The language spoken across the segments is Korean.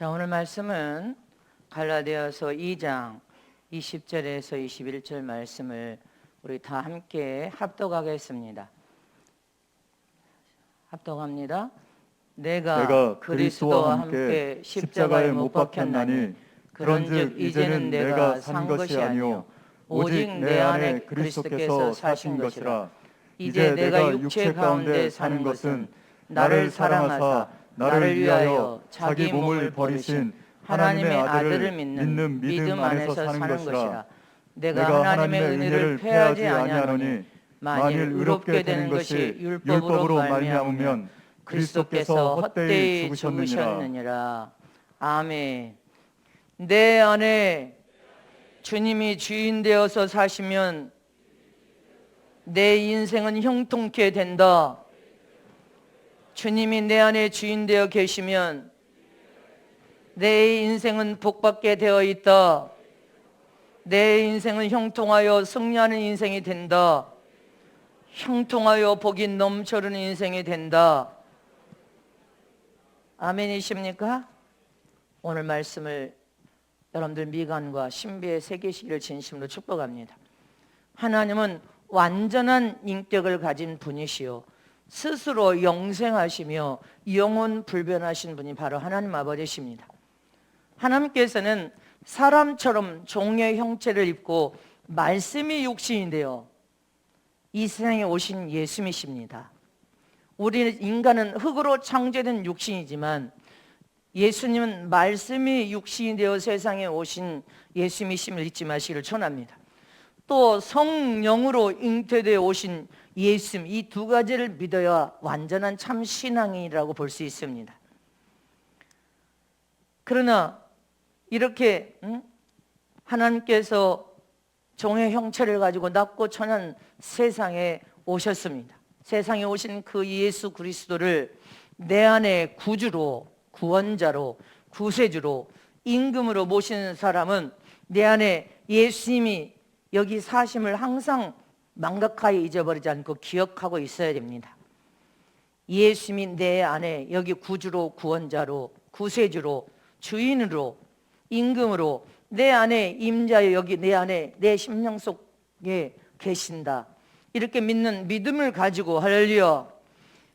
자, 오늘 말씀은 갈라디아서 2장 20절에서 21절 말씀을 우리 다 함께 합독하겠습니다. 합독합니다. 내가 그리스도와 함께 십자가에 못 박혔나니 그런즉 이제는 내가 산 것이 아니요 오직 내 안에 그리스도께서 사신 것이라. 이제 내가 육체 가운데 사는 것은 나를 사랑하사 나를 위하여 자기 몸을 버리신 하나님의 아들을 믿는 믿음 안에서 사는 것이라. 내가 하나님의 은혜를 패하지 아니하노니 만일 의롭게 되는 것이 율법으로 말미암으면 그리스도께서 헛되이 죽으셨느니라. 아멘. 내 안에 주님이 주인 되어서 사시면 내 인생은 형통케 된다. 주님이 내 안에 주인 되어 계시면 내 인생은 복받게 되어 있다. 내 인생은 형통하여 승리하는 인생이 된다. 형통하여 복이 넘쳐르는 인생이 된다. 아멘이십니까? 오늘 말씀을 여러분들 미간과 신비에 새기시기를 진심으로 축복합니다. 하나님은 완전한 인격을 가진 분이시요 스스로 영생하시며 영원 불변하신 분이 바로 하나님 아버지십니다. 하나님께서는 사람처럼 종의 형체를 입고 말씀이 육신이 되어 이 세상에 오신 예수님이십니다. 우리 인간은 흙으로 창조된 육신이지만 예수님은 말씀이 육신이 되어 세상에 오신 예수님이심을 잊지 마시기를 축원합니다. 또 성령으로 잉태되어 오신 예수님, 이 두 가지를 믿어야 완전한 참 신앙이라고 볼 수 있습니다. 그러나 이렇게 하나님께서 종의 형체를 가지고 낮고 천한 세상에 오셨습니다. 세상에 오신 그 예수 그리스도를 내 안에 구주로, 구원자로, 구세주로, 임금으로 모시는 사람은 내 안에 예수님이 여기 사심을 항상 망각하여 잊어버리지 않고 기억하고 있어야 됩니다. 예수님이 내 안에 여기 구주로, 구원자로, 구세주로, 주인으로, 임금으로 내 안에 임자여 여기 내 안에 내 심령 속에 계신다. 이렇게 믿는 믿음을 가지고 할렐루야,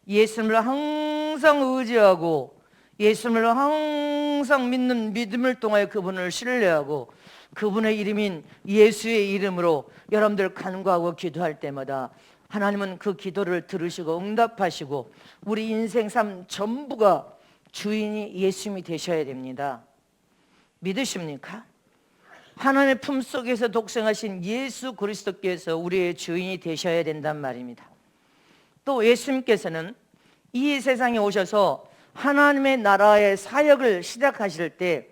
예수님을 항상 의지하고 예수님을 항상 믿는 믿음을 통하여 그분을 신뢰하고 그분의 이름인 예수의 이름으로 여러분들 간구하고 기도할 때마다 하나님은 그 기도를 들으시고 응답하시고 우리 인생 삶 전부가 주인이 예수님이 되셔야 됩니다. 믿으십니까? 하나님의 품속에서 독생하신 예수 그리스도께서 우리의 주인이 되셔야 된단 말입니다. 또 예수님께서는 이 세상에 오셔서 하나님의 나라의 사역을 시작하실 때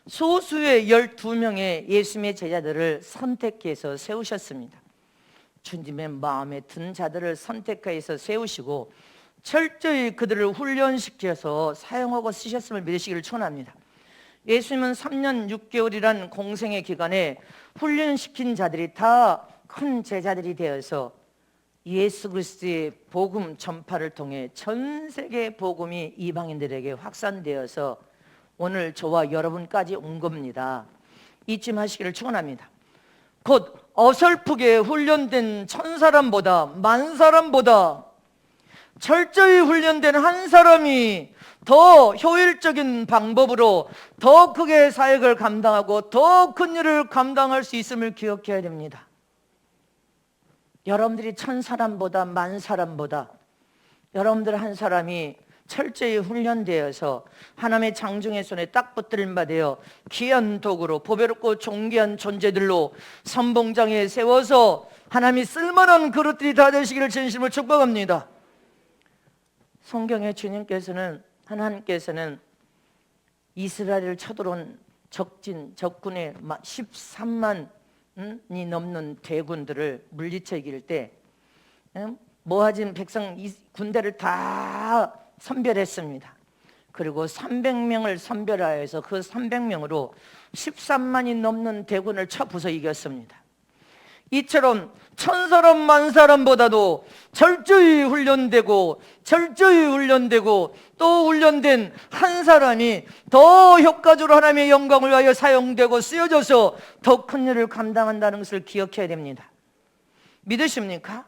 소수의 12명의 예수님의 제자들을 선택해서 세우셨습니다. 주님의 마음에 든 자들을 선택해서 세우시고 철저히 그들을 훈련시켜서 사용하고 쓰셨음을 믿으시기를 축원합니다. 예수님은 3년 6개월이란 공생의 기간에 훈련시킨 자들이 다 큰 제자들이 되어서 예수 그리스도의 복음 전파를 통해 전 세계 복음이 이방인들에게 확산되어서 오늘 저와 여러분까지 온 겁니다. 잊지 마시기를 축원합니다. 곧 어설프게 훈련된 1000사람보다 10,000사람보다 철저히 훈련된 한 사람이 더 효율적인 방법으로 더 크게 사역을 감당하고 더 큰 일을 감당할 수 있음을 기억해야 됩니다. 여러분들이 1000사람보다 10,000사람보다 여러분들 한 사람이 철저히 훈련되어서 하나님의 장중의 손에 딱 붙들림 받아요 귀한 도구로 보배롭고 존귀한 존재들로 선봉장에 세워서 하나님이 쓸만한 그릇들이 다 되시기를 진심으로 축복합니다. 성경에 주님께서는 하나님께서는 이스라엘을 쳐들어온 적군의 13만이 넘는 대군들을 물리쳐 이길 때 모아진 백성 군대를 다 선별했습니다. 그리고 300명을 선별하여서 그 300명으로 13만이 넘는 대군을 쳐 부숴 이겼습니다. 이처럼 천사람 만사람보다도 철저히 훈련되고 또 훈련된 한 사람이 더 효과적으로 하나님의 영광을 위하여 사용되고 쓰여져서 더 큰 일을 감당한다는 것을 기억해야 됩니다. 믿으십니까?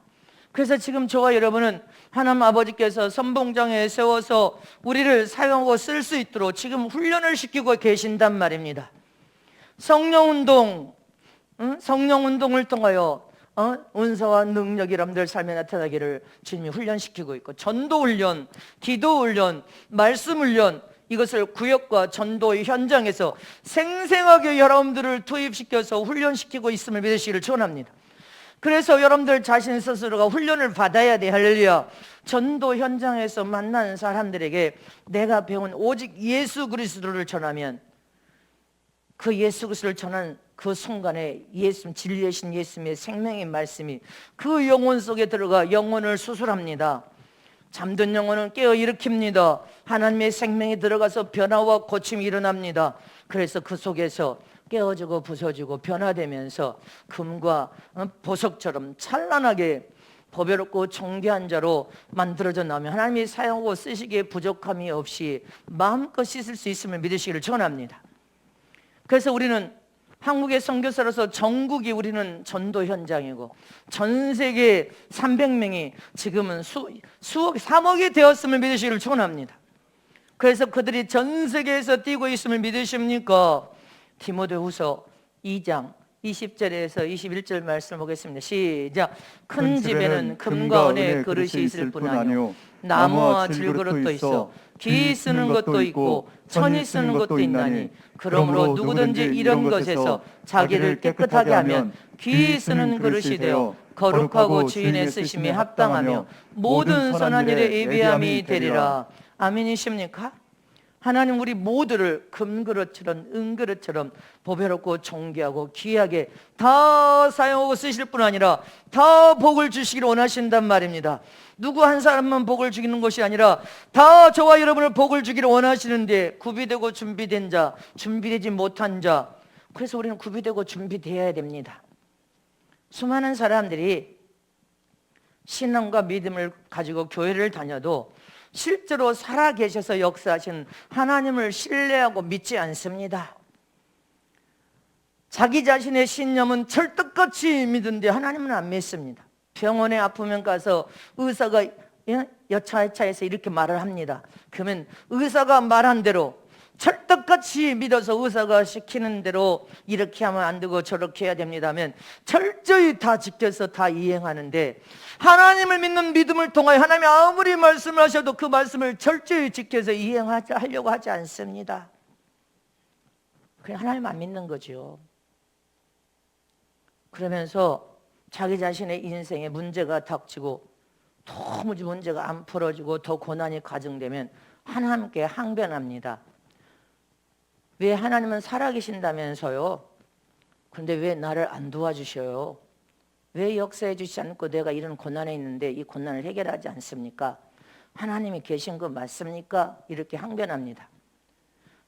그래서 지금 저와 여러분은 하나님 아버지께서 선봉장에 세워서 우리를 사용하고 쓸 수 있도록 지금 훈련을 시키고 계신단 말입니다. 성령운동을 통하여 은사와 능력이 여러분들 삶에 나타나기를 주님이 훈련시키고 있고, 전도훈련, 기도훈련, 말씀훈련, 이것을 구역과 전도의 현장에서 생생하게 여러분들을 투입시켜서 훈련시키고 있음을 믿으시기를 축원합니다. 그래서 여러분들 자신 스스로가 훈련을 받아야 돼. 할렐루야. 전도 현장에서 만나는 사람들에게 내가 배운 오직 예수 그리스도를 전하면 그 예수 그리스도를 전한 그 순간에 진리이신 예수님의 생명의 말씀이 그 영혼 속에 들어가 영혼을 수술합니다. 잠든 영혼은 깨어 일으킵니다. 하나님의 생명이 들어가서 변화와 고침이 일어납니다. 그래서 그 속에서 깨어지고 부서지고 변화되면서 금과 보석처럼 찬란하게 보배롭고 존귀한 자로 만들어져 나오면 하나님이 사용하고 쓰시기에 부족함이 없이 마음껏 씻을 수 있음을 믿으시기를 축원합니다. 그래서 우리는 한국의 선교사로서 전국이 우리는 전도 현장이고 전 세계 300명이 지금은 수억 3억이 되었음을 믿으시기를 축원합니다. 그래서 그들이 전 세계에서 뛰고 있음을 믿으십니까? 디모데후서 2장 20절에서 21절 말씀 보겠습니다. 시작. 큰 집에는 금과 은의 그릇이 있을 뿐 아니요 나무와 질그릇도 있어 기 쓰는 것도 있고 천이 쓰는 것도 있나니 그러므로 누구든지 이런 것에서 자기를 깨끗하게 하면 기 쓰는 그릇이 되어 거룩하고 주인의 쓰심에 합당하며 모든 선한 일에 예비함이 되리라. 아멘이십니까? 하나님 우리 모두를 금그릇처럼 은그릇처럼 보배롭고 존귀하고 귀하게 다 사용하고 쓰실 뿐 아니라 다 복을 주시기를 원하신단 말입니다. 누구 한 사람만 복을 주기는 것이 아니라 다 저와 여러분을 복을 주기를 원하시는데 구비되고 준비된 자, 준비되지 못한 자, 그래서 우리는 구비되고 준비되어야 됩니다. 수많은 사람들이 신앙과 믿음을 가지고 교회를 다녀도 실제로 살아계셔서 역사하신 하나님을 신뢰하고 믿지 않습니다. 자기 자신의 신념은 철떡같이 믿는데 하나님은 안 믿습니다. 병원에 아프면 가서 의사가 여차여차해서 이렇게 말을 합니다. 그러면 의사가 말한 대로 철떡같이 믿어서 의사가 시키는 대로 이렇게 하면 안 되고 저렇게 해야 됩니다 하면 철저히 다 지켜서 다 이행하는데, 하나님을 믿는 믿음을 통하여 하나님이 아무리 말씀을 하셔도 그 말씀을 철저히 지켜서 이행하려고 하지 않습니다. 그냥 하나님 안 믿는 거죠. 그러면서 자기 자신의 인생에 문제가 닥치고 도무지 문제가 안 풀어지고 더 고난이 가중되면 하나님께 항변합니다. 왜 하나님은 살아계신다면서요? 그런데 왜 나를 안 도와주셔요? 왜 역사해 주시지 않고 내가 이런 고난에 있는데 이 고난을 해결하지 않습니까? 하나님이 계신 거 맞습니까? 이렇게 항변합니다.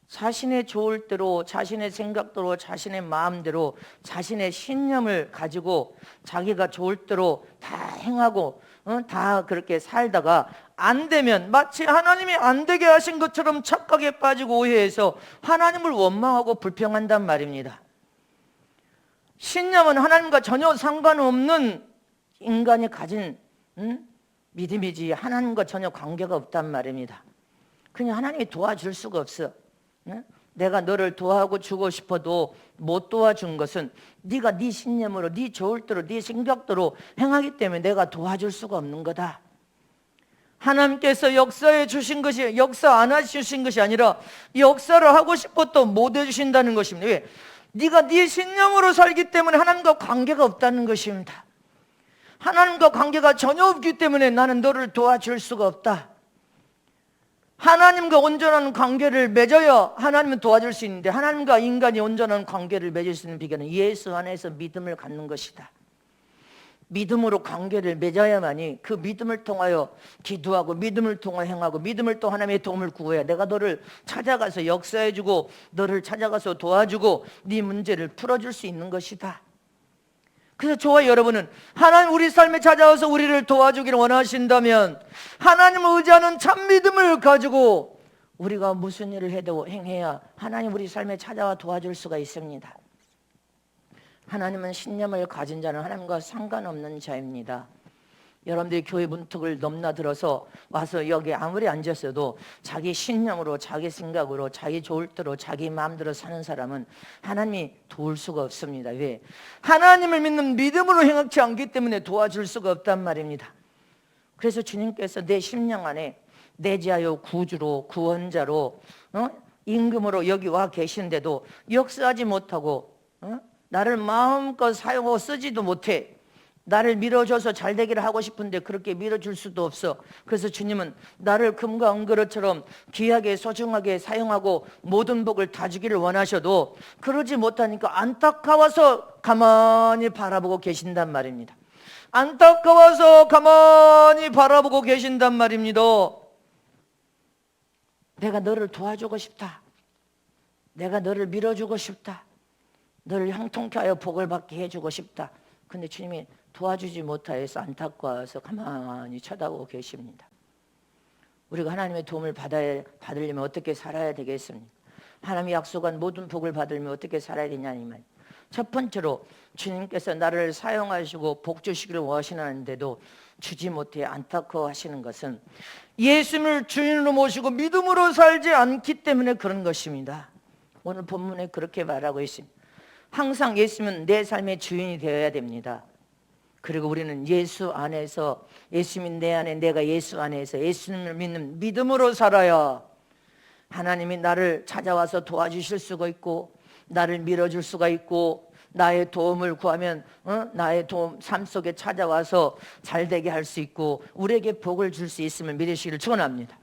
자신의 좋을 대로, 자신의 생각대로, 자신의 마음대로, 자신의 신념을 가지고 자기가 좋을 대로 다 행하고 다 그렇게 살다가 안 되면 마치 하나님이 안 되게 하신 것처럼 착각에 빠지고 오해해서 하나님을 원망하고 불평한단 말입니다. 신념은 하나님과 전혀 상관없는 인간이 가진 믿음이지 하나님과 전혀 관계가 없단 말입니다. 그냥 하나님이 도와줄 수가 없어. 내가 너를 도와주고 주고 싶어도 못 도와준 것은 네가 네 신념으로, 네 좋을 대로, 네 생각대로 행하기 때문에 내가 도와줄 수가 없는 거다. 하나님께서 역사해 주신 것이 역사 안 해주신 것이 아니라 역사를 하고 싶어도 못 해주신다는 것입니다. 왜? 네가 네 신념으로 살기 때문에 하나님과 관계가 없다는 것입니다. 하나님과 관계가 전혀 없기 때문에 나는 너를 도와줄 수가 없다. 하나님과 온전한 관계를 맺어야 하나님은 도와줄 수 있는데, 하나님과 인간이 온전한 관계를 맺을 수 있는 비결은 예수 안에서 믿음을 갖는 것이다. 믿음으로 관계를 맺어야만이 그 믿음을 통하여 기도하고 믿음을 통하여 행하고 믿음을 통해 하나님의 도움을 구해야 내가 너를 찾아가서 역사해주고 너를 찾아가서 도와주고 네 문제를 풀어줄 수 있는 것이다. 그래서 저와 여러분은 하나님 우리 삶에 찾아와서 우리를 도와주기를 원하신다면 하나님을 의지하는 참 믿음을 가지고 우리가 무슨 일을 해도 행해야 하나님 우리 삶에 찾아와 도와줄 수가 있습니다. 하나님은 신념을 가진 자는 하나님과 상관없는 자입니다. 여러분들이 교회 문턱을 넘나들어서 와서 여기 아무리 앉았어도 자기 신념으로, 자기 생각으로, 자기 좋을 대로, 자기 마음대로 사는 사람은 하나님이 도울 수가 없습니다. 왜? 하나님을 믿는 믿음으로 행하지 않기 때문에 도와줄 수가 없단 말입니다. 그래서 주님께서 내 심령 안에 내지하여 구주로, 구원자로, 임금으로 여기 와 계신데도 역사하지 못하고 나를 마음껏 사용하고 쓰지도 못해. 나를 밀어줘서 잘 되기를 하고 싶은데 그렇게 밀어줄 수도 없어. 그래서 주님은 나를 금과 은그릇처럼 귀하게 소중하게 사용하고 모든 복을 다 주기를 원하셔도 그러지 못하니까 안타까워서 가만히 바라보고 계신단 말입니다. 안타까워서 가만히 바라보고 계신단 말입니다. 내가 너를 도와주고 싶다. 내가 너를 밀어주고 싶다. 너를 형통케 하여 복을 받게 해주고 싶다. 근데 주님이 도와주지 못하여서 안타까워서 가만히 쳐다보고 계십니다. 우리가 하나님의 도움을 받으려면 어떻게 살아야 되겠습니까? 하나님이 약속한 모든 복을 받으려면 어떻게 살아야 되냐니 말. 첫 번째로 주님께서 나를 사용하시고 복 주시기를 원하시는데도 주지 못해 안타까워하시는 것은 예수님을 주인으로 모시고 믿음으로 살지 않기 때문에 그런 것입니다. 오늘 본문에 그렇게 말하고 있습니다. 항상 예수님은 내 삶의 주인이 되어야 됩니다. 그리고 우리는 예수 안에서, 예수님이 내 안에, 내가 예수 안에서 예수님을 믿는 믿음으로 살아야 하나님이 나를 찾아와서 도와주실 수가 있고 나를 밀어줄 수가 있고 나의 도움을 구하면 나의 도움 삶 속에 찾아와서 잘되게 할 수 있고 우리에게 복을 줄 수 있음을 믿으시기를 축원합니다.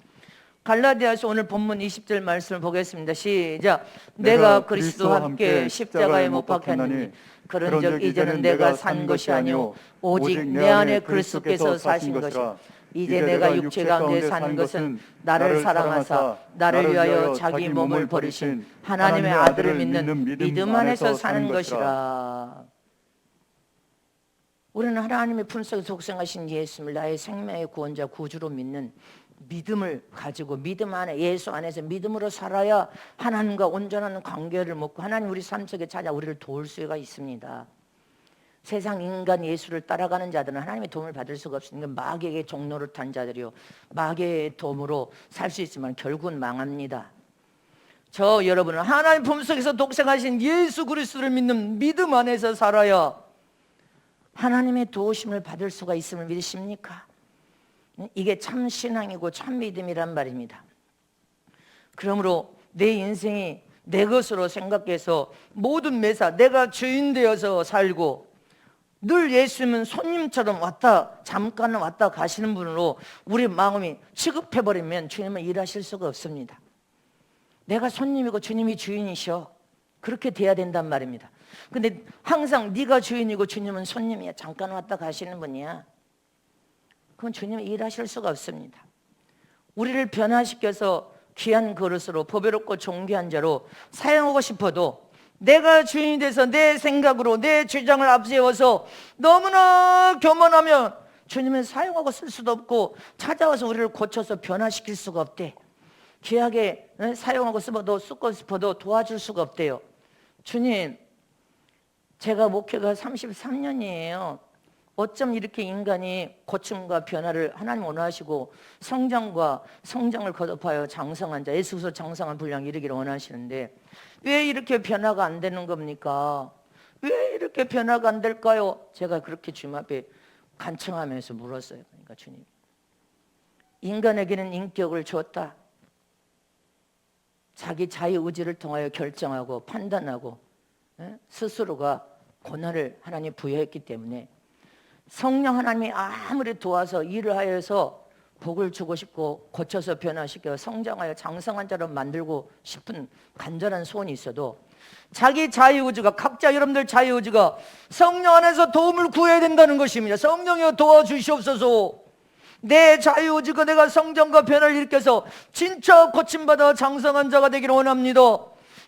갈라디아서 오늘 본문 20절 말씀을 보겠습니다. 시작. 내가 그리스도와 함께 십자가에 못 박혔느니 그런즉 이제는 내가 산 것이 아니오 오직 내 안에 그리스도께서 사신 것이라. 이제 내가 육체 가운데 사는 것은 나를 사랑하사 나를 위하여 자기 몸을 버리신 하나님의 아들을 믿는 믿음 안에서 사는 것이라. 우리는 하나님의 품속에 속성하신 예수님을 나의 생명의 구원자 구주로 믿는 믿음을 가지고 믿음 안에 예수 안에서 믿음으로 살아야 하나님과 온전한 관계를 맺고 하나님 우리 삶 속에 찾아 우리를 도울 수가 있습니다. 세상 인간 예수를 따라가는 자들은 하나님의 도움을 받을 수가 없으니까 마귀에게 종로를 탄 자들이요 마귀의 도움으로 살 수 있지만 결국은 망합니다. 저 여러분은 하나님 품속에서 독생하신 예수 그리스도를 믿는 믿음 안에서 살아야 하나님의 도우심을 받을 수가 있음을 믿으십니까? 이게 참 신앙이고 참 믿음이란 말입니다. 그러므로 내 인생이 내 것으로 생각해서 모든 매사 내가 주인 되어서 살고 늘 예수님은 손님처럼 잠깐 왔다 가시는 분으로 우리 마음이 취급해버리면 주님은 일하실 수가 없습니다. 내가 손님이고 주님이 주인이셔. 그렇게 돼야 된단 말입니다. 근데 항상 네가 주인이고 주님은 손님이야. 잠깐 왔다 가시는 분이야. 그건 주님이 일하실 수가 없습니다. 우리를 변화시켜서 귀한 그릇으로 보배롭고 존귀한 자로 사용하고 싶어도 내가 주인이 돼서 내 생각으로 내 주장을 앞세워서 너무나 교만하면 주님은 사용하고 쓸 수도 없고 찾아와서 우리를 고쳐서 변화시킬 수가 없대. 귀하게 사용하고 쓰고 싶어도 도와줄 수가 없대요. 주님, 제가 목회가 33년이에요. 어쩜 이렇게 인간이 고침과 변화를 하나님 원하시고 성장을 거듭하여 장성한 자, 예수께서 장성한 분량이 이르기를 원하시는데 왜 이렇게 변화가 안 되는 겁니까? 왜 이렇게 변화가 안 될까요? 제가 그렇게 주님 앞에 간청하면서 물었어요. 그러니까 주님, 인간에게는 인격을 줬다. 자기 자유의지를 통하여 결정하고 판단하고 스스로가 권한을 하나님 부여했기 때문에 성령 하나님이 아무리 도와서 일을 하여서 복을 주고 싶고 고쳐서 변화시켜 성장하여 장성한 자로 만들고 싶은 간절한 소원이 있어도 자기 자유의지가 각자 여러분들 자유의지가 성령 안에서 도움을 구해야 된다는 것입니다. 성령이여 도와주시옵소서. 내 자유의지가 내가 성장과 변화를 일으켜서 진짜 고침받아 장성한 자가 되기를 원합니다.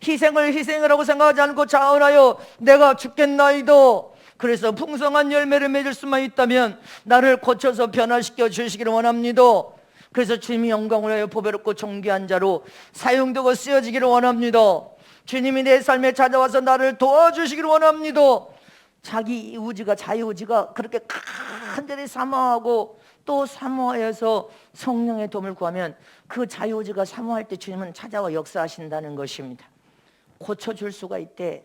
희생을 희생이라고 생각하지 않고 자원하여 내가 죽겠나이다. 그래서 풍성한 열매를 맺을 수만 있다면 나를 고쳐서 변화시켜 주시기를 원합니다. 그래서 주님이 영광을 하여 보배롭고 존귀한 자로 사용되고 쓰여지기를 원합니다. 주님이 내 삶에 찾아와서 나를 도와주시기를 원합니다. 자기 의지가, 자유의지가 그렇게 간절히 사모하고 또 사모하여서 성령의 도움을 구하면 그 자유의지가 사모할 때 주님은 찾아와 역사하신다는 것입니다. 고쳐줄 수가 있대.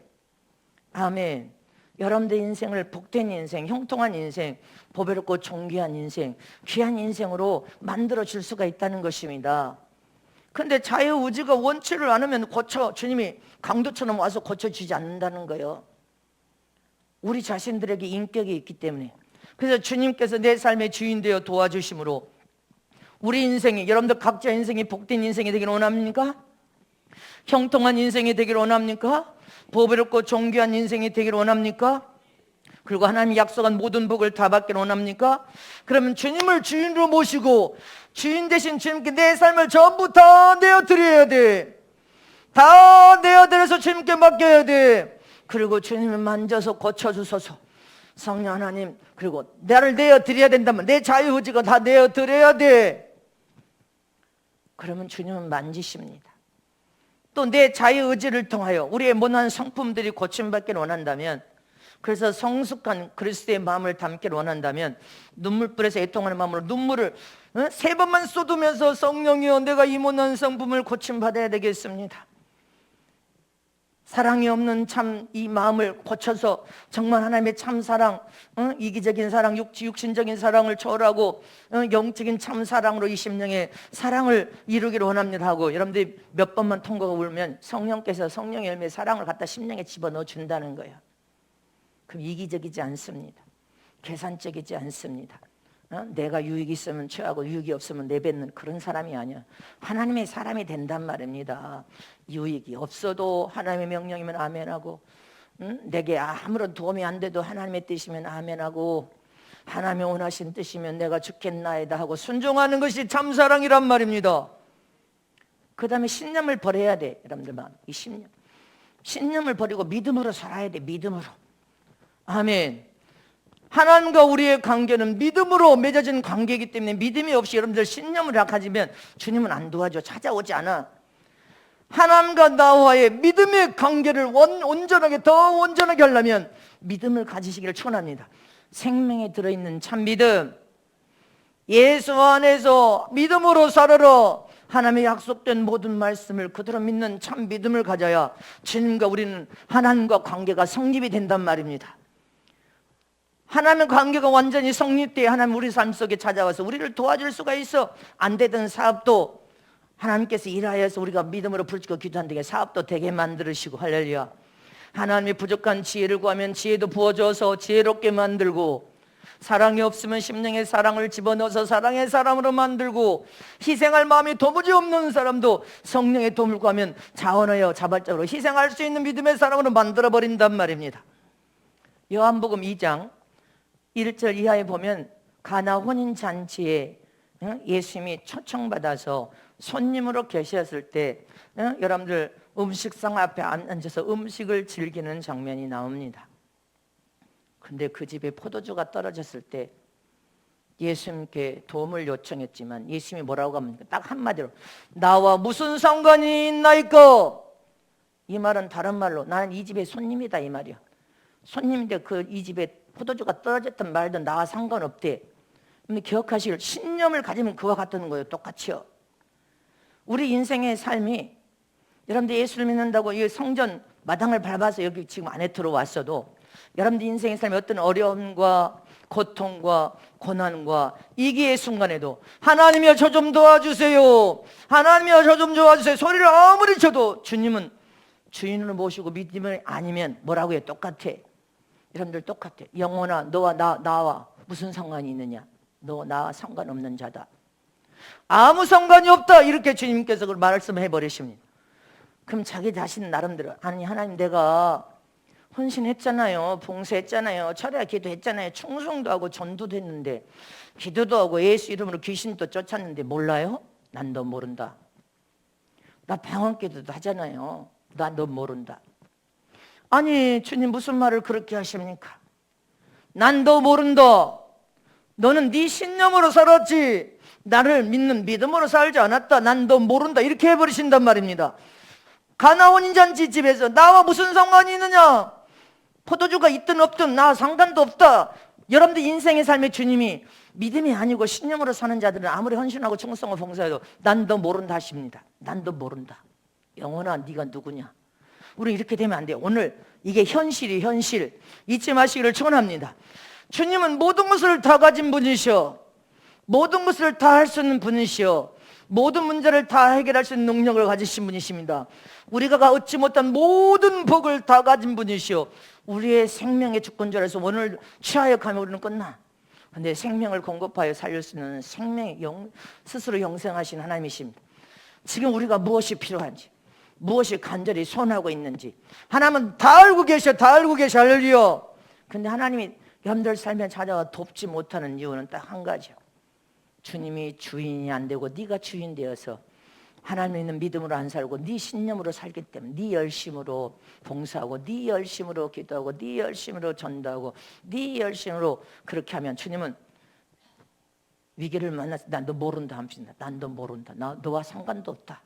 아멘. 여러분들 인생을 복된 인생, 형통한 인생, 보배롭고 존귀한 인생, 귀한 인생으로 만들어 줄 수가 있다는 것입니다. 그런데 자유의지가 원치를 않으면 주님이 강도처럼 와서 고쳐주지 않는다는 거예요. 우리 자신들에게 인격이 있기 때문에. 그래서 주님께서 내 삶의 주인 되어 도와주심으로 우리 인생이, 여러분들 각자 인생이 복된 인생이 되기를 원합니까? 형통한 인생이 되기를 원합니까? 보배롭고 존귀한 인생이 되기를 원합니까? 그리고 하나님이 약속한 모든 복을 다 받기를 원합니까? 그러면 주님을 주인으로 모시고 주인 되신 주님께 내 삶을 전부 다 내어드려야 돼. 다 내어드려서 주님께 맡겨야 돼. 그리고 주님을 만져서 고쳐주소서. 성령 하나님, 그리고 나를 내어드려야 된다면 내 자유의지가 다 내어드려야 돼. 그러면 주님은 만지십니다. 또 내 자유의지를 통하여 우리의 모난 성품들이 고침받기를 원한다면, 그래서 성숙한 그리스도의 마음을 담기를 원한다면 눈물불에서 애통하는 마음으로 눈물을 3번만 쏟으면서 성령이여 내가 이 모난 성품을 고침받아야 되겠습니다. 사랑이 없는 참 이 마음을 고쳐서 정말 하나님의 참 사랑, 이기적인 사랑, 육신적인 사랑을 초월하고 영적인 참 사랑으로 이 심령의 사랑을 이루기를 원합니다 하고 여러분들이 몇 번만 통곡을 울면 성령께서 성령의 열매 사랑을 갖다 심령에 집어넣어 준다는 거예요. 그럼 이기적이지 않습니다. 계산적이지 않습니다. 내가 유익이 있으면 취하고 유익이 없으면 내뱉는 그런 사람이 아니야. 하나님의 사람이 된단 말입니다. 유익이 없어도 하나님의 명령이면 아멘하고, 내게 아무런 도움이 안 돼도 하나님의 뜻이면 아멘하고, 하나님의 원하신 뜻이면 내가 죽겠나이다 하고 순종하는 것이 참사랑이란 말입니다. 그 다음에 신념을 버려야 돼. 여러분들 마음, 이 신념을 버리고 믿음으로 살아야 돼. 믿음으로. 아멘. 하나님과 우리의 관계는 믿음으로 맺어진 관계이기 때문에 믿음이 없이 여러분들 신념을 가지면 주님은 안 도와줘. 찾아오지 않아. 하나님과 나와의 믿음의 관계를 온전하게, 더 온전하게 하려면 믿음을 가지시기를 축원합니다. 생명에 들어있는 참 믿음, 예수 안에서 믿음으로 살아라. 하나님의 약속된 모든 말씀을 그대로 믿는 참 믿음을 가져야 주님과 우리는 하나님과 관계가 성립이 된단 말입니다. 하나님의 관계가 완전히 성립돼야 하나님 우리 삶 속에 찾아와서 우리를 도와줄 수가 있어. 안 되던 사업도 하나님께서 일하여서 우리가 믿음으로 부르짖고 기도한 데에 사업도 되게 만들으시고, 할렐루야. 하나님의 부족한 지혜를 구하면 지혜도 부어줘서 지혜롭게 만들고, 사랑이 없으면 심령의 사랑을 집어넣어서 사랑의 사람으로 만들고, 희생할 마음이 도무지 없는 사람도 성령의 도움을 구하면 자원하여 자발적으로 희생할 수 있는 믿음의 사람으로 만들어버린단 말입니다. 요한복음 2장 1절 이하에 보면 가나 혼인잔치에 예수님이 초청받아서 손님으로 계셨을 때 여러분들 음식상 앞에 앉아서 음식을 즐기는 장면이 나옵니다. 근데 그 집에 포도주가 떨어졌을 때 예수님께 도움을 요청했지만 예수님이 뭐라고 합니까? 딱 한마디로 나와 무슨 상관이 있나이까? 이 말은 다른 말로 나는 이 집의 손님이다 이 말이야. 손님인데 이 집에 포도주가 떨어졌든 말든 나와 상관없대. 근데 기억하실 신념을 가지면 그와 같다는 거예요. 똑같이요. 우리 인생의 삶이, 여러분들 예수를 믿는다고 이 성전 마당을 밟아서 여기 지금 안에 들어왔어도 여러분들 인생의 삶에 어떤 어려움과 고통과 고난과 위기의 순간에도 하나님이여 저 좀 도와주세요, 하나님이여 저 좀 도와주세요 소리를 아무리 쳐도 주님은 주인으로 모시고 믿음이 아니면 뭐라고 해? 똑같아. 여러분들 똑같아. 영혼아 너와 나와 무슨 상관이 있느냐? 너 나와 상관없는 자다. 아무 상관이 없다. 이렇게 주님께서 그걸 말씀해 버리십니다. 그럼 자기 자신 나름대로 아니 하나님 내가 헌신했잖아요, 봉사했잖아요, 철야 기도했잖아요, 충성도 하고 전도도 했는데 기도도 하고 예수 이름으로 귀신도 쫓았는데 몰라요? 난 너 모른다. 나 방언기도도 하잖아요. 난 너 모른다. 아니 주님 무슨 말을 그렇게 하십니까? 난 너 모른다. 너는 네 신념으로 살았지 나를 믿는 믿음으로 살지 않았다. 난 너 모른다. 이렇게 해버리신단 말입니다. 가나온 인잔치집에서 나와 무슨 상관이 있느냐? 포도주가 있든 없든 나 상관도 없다. 여러분들 인생의 삶의 주님이 믿음이 아니고 신념으로 사는 자들은 아무리 헌신하고 충성을 봉사해도 난 너 모른다 하십니다. 난 너 모른다. 영원아 네가 누구냐? 우리 이렇게 되면 안 돼요. 오늘 이게 현실이 현실 잊지 마시기를 축원합니다. 주님은 모든 것을 다 가진 분이시오. 모든 것을 다 할 수 있는 분이시오. 모든 문제를 다 해결할 수 있는 능력을 가지신 분이십니다. 우리가 얻지 못한 모든 복을 다 가진 분이시오. 우리의 생명의 주권자라서 오늘 취하여 가면 우리는 끝나. 근데 생명을 공급하여 살릴 수 있는 스스로 영생하신 하나님이십니다. 지금 우리가 무엇이 필요한지, 무엇이 간절히 소원하고 있는지 하나님은 다 알고 계셔. 다 알고 계셔. 할렐루야. 근데 하나님이 여러분들 삶에 찾아와 돕지 못하는 이유는 딱 한 가지요. 주님이 주인이 안 되고 네가 주인 되어서 하나님 있는 믿음으로 안 살고 네 신념으로 살기 때문에 네 열심으로 봉사하고 네 열심으로 기도하고 네 열심으로 전도하고 네 열심으로 그렇게 하면 주님은 위기를 만나서 난 너 모른다 하십니다. 난 너 모른다. 너와 상관도 없다.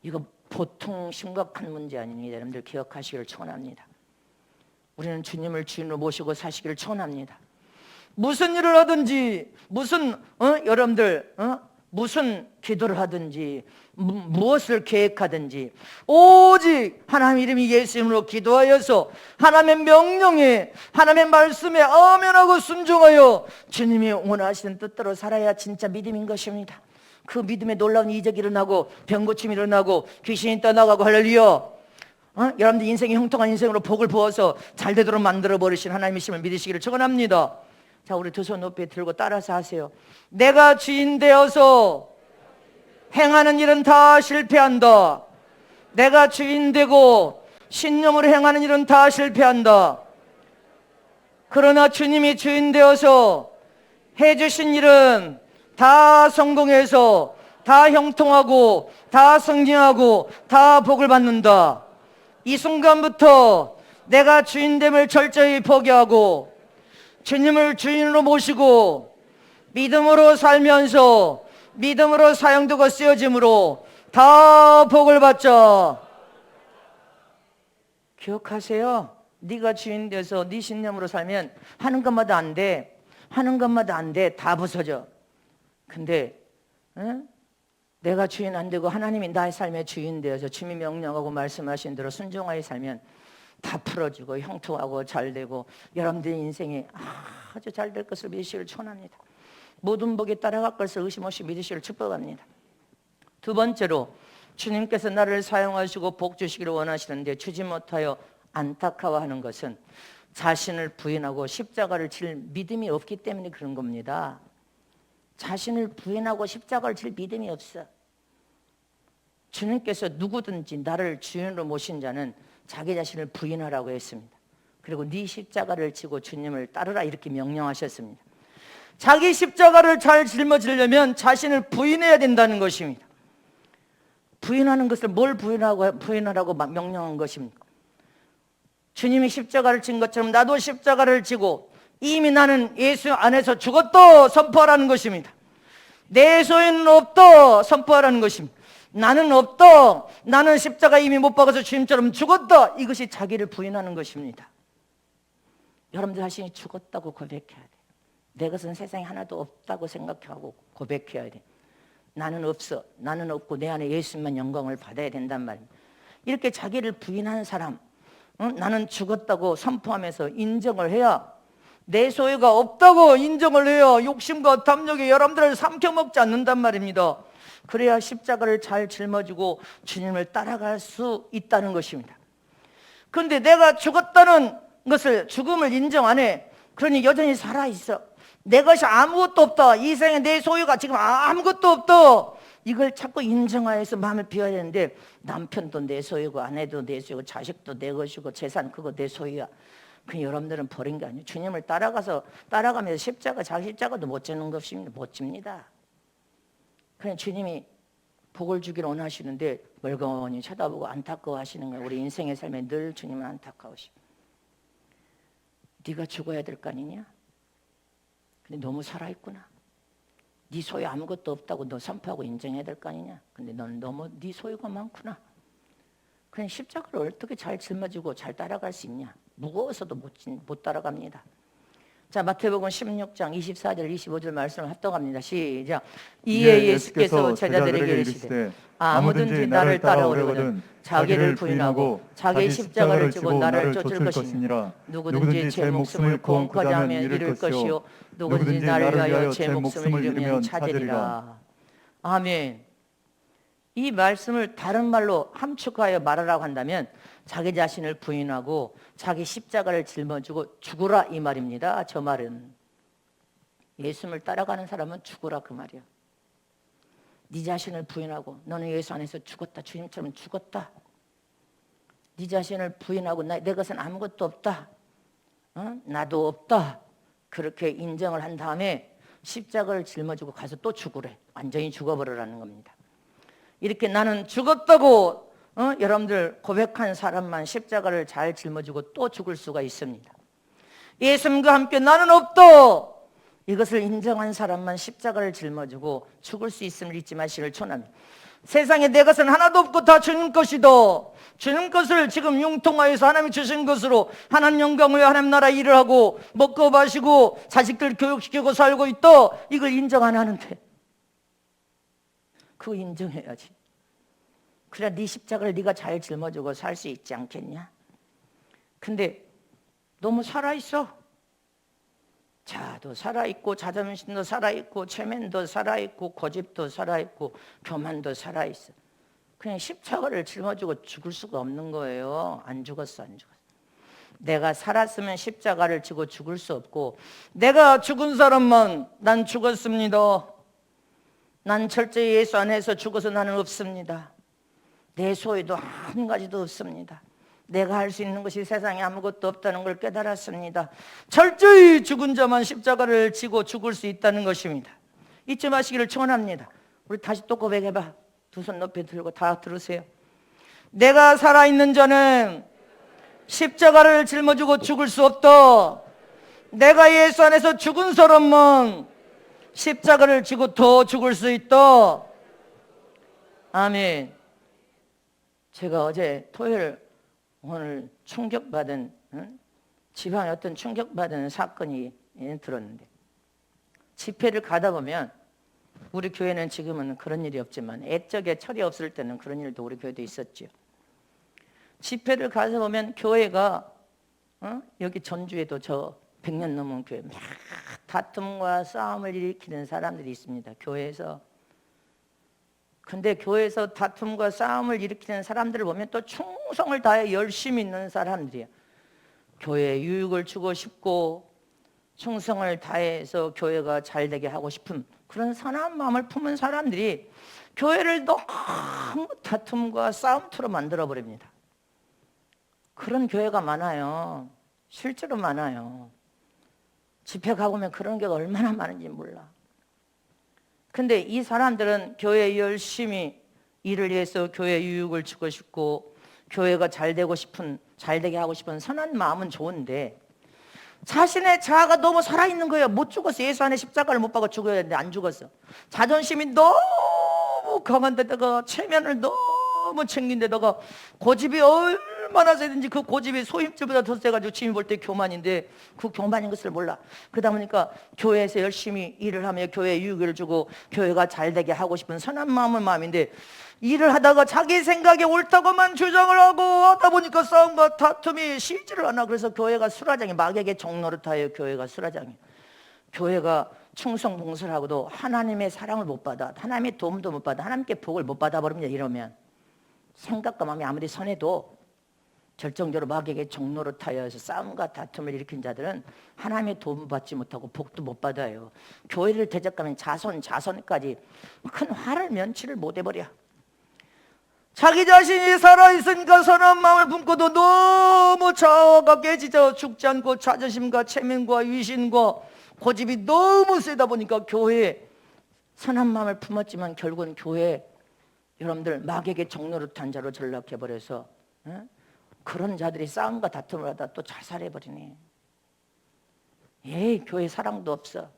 이거 보통 심각한 문제 아닙니다. 여러분들 기억하시기를 축원합니다. 우리는 주님을 주인으로 모시고 사시기를 축원합니다. 무슨 일을 하든지 여러분들 무슨 기도를 하든지 무엇을 계획하든지 오직 하나님 이름이 예수 이름으로 기도하여서 하나님의 명령에 하나님의 말씀에 아멘하고 순종하여 주님이 원하시는 뜻대로 살아야 진짜 믿음인 것입니다. 그 믿음에 놀라운 이적이 일어나고 병고침이 일어나고 귀신이 떠나가고 할렐루야. 여러분들 인생이 형통한 인생으로 복을 부어서 잘 되도록 만들어 버리신 하나님이심을 믿으시기를 축원합니다. 자, 우리 두 손 높이 들고 따라서 하세요. 내가 주인 되어서 행하는 일은 다 실패한다. 내가 주인 되고 신념으로 행하는 일은 다 실패한다. 그러나 주님이 주인 되어서 해주신 일은 다 성공해서 다 형통하고 다 승리하고 다 복을 받는다. 이 순간부터 내가 주인됨을 철저히 포기하고 주님을 주인으로 모시고 믿음으로 살면서 믿음으로 사용되고 쓰여짐으로 다 복을 받자. 기억하세요. 네가 주인 돼서 네 신념으로 살면 하는 것마다 안 돼. 하는 것마다 안 돼. 다 부서져. 근데 내가 주인 안 되고 하나님이 나의 삶의 주인 되어서 주님이 명령하고 말씀하신 대로 순종하여 살면 다 풀어지고 형통하고 잘 되고 여러분들의 인생이 아주 잘 될 것을 믿으시기를 축원합니다. 모든 복에 따라갈 것을 의심 없이 믿으시기를 축복합니다. 두 번째로 주님께서 나를 사용하시고 복 주시기를 원하시는데 주지 못하여 안타까워하는 것은 자신을 부인하고 십자가를 질 믿음이 없기 때문에 그런 겁니다. 자신을 부인하고 십자가를 질 믿음이 없어. 주님께서 누구든지 나를 주인으로 모신 자는 자기 자신을 부인하라고 했습니다. 그리고 네 십자가를 지고 주님을 따르라 이렇게 명령하셨습니다. 자기 십자가를 잘 짊어지려면 자신을 부인해야 된다는 것입니다. 부인하는 것을 뭘 부인하라고 명령한 것입니까? 주님이 십자가를 진 것처럼 나도 십자가를 지고 이미 나는 예수 안에서 죽었다 선포하라는 것입니다. 내 소유는 없다 선포하라는 것입니다. 나는 없다. 나는 십자가 이미 못 박아서 주님처럼 죽었다. 이것이 자기를 부인하는 것입니다. 여러분들 자신이 죽었다고 고백해야 돼요. 내 것은 세상에 하나도 없다고 생각하고 고백해야 돼. 나는 없어. 나는 없고 내 안에 예수님만 영광을 받아야 된단 말입니다. 이렇게 자기를 부인하는 사람, 나는 죽었다고 선포하면서 인정을 해야, 내 소유가 없다고 인정을 해야 욕심과 탐욕이 여러분들을 삼켜먹지 않는단 말입니다. 그래야 십자가를 잘 짊어지고 주님을 따라갈 수 있다는 것입니다. 그런데 내가 죽었다는 것을, 죽음을 인정 안 해. 그러니 여전히 살아있어. 내 것이 아무것도 없다. 이 생에 내 소유가 지금 아무것도 없다. 이걸 자꾸 인정하여서 마음을 비워야 되는데, 남편도 내 소유고 아내도 내 소유고 자식도 내 것이고 재산 그거 내 소유야. 그 여러분들은 버린 게 아니에요. 주님을 따라가면서 십자가, 자기 십자가도 못 지는 것입니다. 못 집니다. 그냥 주님이 복을 주기를 원하시는데 멀거니 쳐다보고 안타까워하시는 거예요. 우리 인생의 삶에 늘 주님은 안타까우십니다. 네가 죽어야 될 거 아니냐? 근데 너무 살아있구나. 네 소유 아무것도 없다고 너 선포하고 인정해야 될 거 아니냐? 근데 너는 너무 네 소유가 많구나. 그냥 십자가를 어떻게 잘 짊어지고 잘 따라갈 수 있냐? 무거워서도 못 따라갑니다. 자, 마태복음 16장 24절 25절 말씀을 합독합니다. 시작. 이에 예수께서 제자들에게 이르시되 아무든지 나를 따라오려거든 자기를 부인하고 자기 십자가를 지고 나를 쫓을 것이니라. 누구든지 제 목숨을 구원하고자 하면 잃을 것이요 누구든지 나를 위하여 제 목숨을 잃으면 찾으리라. 아멘. 이 말씀을 다른 말로 함축하여 말하라고 한다면 자기 자신을 부인하고 자기 십자가를 짊어지고 죽으라 이 말입니다. 저 말은 예수님을 따라가는 사람은 죽으라 그 말이야. 네 자신을 부인하고 너는 예수 안에서 죽었다. 주님처럼 죽었다. 네 자신을 부인하고 내 것은 아무것도 없다. 나도 없다. 그렇게 인정을 한 다음에 십자가를 짊어지고 가서 또 죽으래. 완전히 죽어버리라는 겁니다. 이렇게 나는 죽었다고 여러분들 고백한 사람만 십자가를 잘 짊어지고 또 죽을 수가 있습니다. 예수님과 함께 나는 없다. 이것을 인정한 사람만 십자가를 짊어지고 죽을 수 있음을 잊지 마시기를 촉원합니다. 세상에 내 것은 하나도 없고 다 주님 것이다. 주님 것을 지금 융통하여서 하나님이 주신 것으로 하나님 영광을 위해 하나님 나라 일을 하고 먹고 마시고 자식들 교육시키고 살고 있다. 이걸 인정 안 하는데 그거 인정해야지. 그래야 네 십자가를 네가 잘 짊어지고 살 수 있지 않겠냐? 근데 너무 살아있어. 자도 살아있고 자존심도 살아있고 체면도 살아있고 고집도 살아있고 교만도 살아있어. 그냥 십자가를 짊어지고 죽을 수가 없는 거예요. 안 죽었어. 내가 살았으면 십자가를 지고 죽을 수 없고 내가 죽은 사람만 난 죽었습니다. 난 철저히 예수 안에서 죽어서 나는 없습니다. 내 소유도 한 가지도 없습니다. 내가 할 수 있는 것이 세상에 아무것도 없다는 걸 깨달았습니다. 철저히 죽은 자만 십자가를 지고 죽을 수 있다는 것입니다. 잊지 마시기를 축원합니다. 우리 다시 또 고백해봐. 두 손 높이 들고 다 들으세요. 내가 살아있는 자는 십자가를 짊어지고 죽을 수 없다. 내가 예수 안에서 죽은 사람은 십자가를 지고 더 죽을 수 있다. 아멘. 제가 어제 토요일 오늘 충격받은 집안에 어떤 충격받은 사건이 들었는데 집회를 가다 보면 우리 교회는 지금은 그런 일이 없지만 옛적에 철이 없을 때는 그런 일도 우리 교회도 있었죠. 집회를 가서 보면 교회가 여기 전주에도 저 100년 넘은 교회 막 다툼과 싸움을 일으키는 사람들이 있습니다. 교회에서. 근데 교회에서 다툼과 싸움을 일으키는 사람들을 보면 또 충성을 다해 열심히 있는 사람들이야. 교회에 유익을 주고 싶고 충성을 다해서 교회가 잘 되게 하고 싶은 그런 선한 마음을 품은 사람들이 교회를 너무 다툼과 싸움터로 만들어버립니다. 그런 교회가 많아요. 실제로 많아요. 집회 가보면 그런 교회가 얼마나 많은지 몰라. 근데 이 사람들은 교회에 열심히 일을 위해서 교회 유익을 주고 싶고 교회가 잘 되게 하고 싶은 선한 마음은 좋은데 자신의 자아가 너무 살아있는 거예요. 못 죽었어. 예수 안에 십자가를 못 박아 죽어야 되는데 안 죽었어. 자존심이 너무 강한 데다가 체면을 너무 챙긴 데다가 고집이 얼마나 세든지 그 고집이 소임줄보다 더 세가지고 주님 볼 때 교만인데 그 교만인 것을 몰라. 그러다 보니까 교회에서 열심히 일을 하며 교회에 유익을 주고 교회가 잘 되게 하고 싶은 선한 마음인데 일을 하다가 자기 생각에 옳다고만 주장을 하고 하다 보니까 싸움과 다툼이 쉬지를 않아. 그래서 교회가 수라장이 마귀에게 종노릇하여 교회가 수라장이에요. 교회가 충성 봉사를 하고도 하나님의 사랑을 못 받아, 하나님의 도움도 못 받아, 하나님께 복을 못 받아버립니다. 이러면 생각과 마음이 아무리 선해도 결정적으로 마귀에게 종노릇하여서 싸움과 다툼을 일으킨 자들은 하나님의 도움을 받지 못하고 복도 못 받아요. 교회를 대적하면 자손까지 큰 화를 면치를 못 해버려. 자기 자신이 살아있으니까 선한 마음을 품고도 너무 자아가 깨지죠. 죽지 않고 자존심과 체면과 위신과 고집이 너무 세다 보니까 교회에 선한 마음을 품었지만 결국은 교회 여러분들 마귀에게 종노릇한 자로 전락해버려서 그런 자들이 싸움과 다툼을 하다 또 자살해버리네. 에이, 교회 사랑도 없어.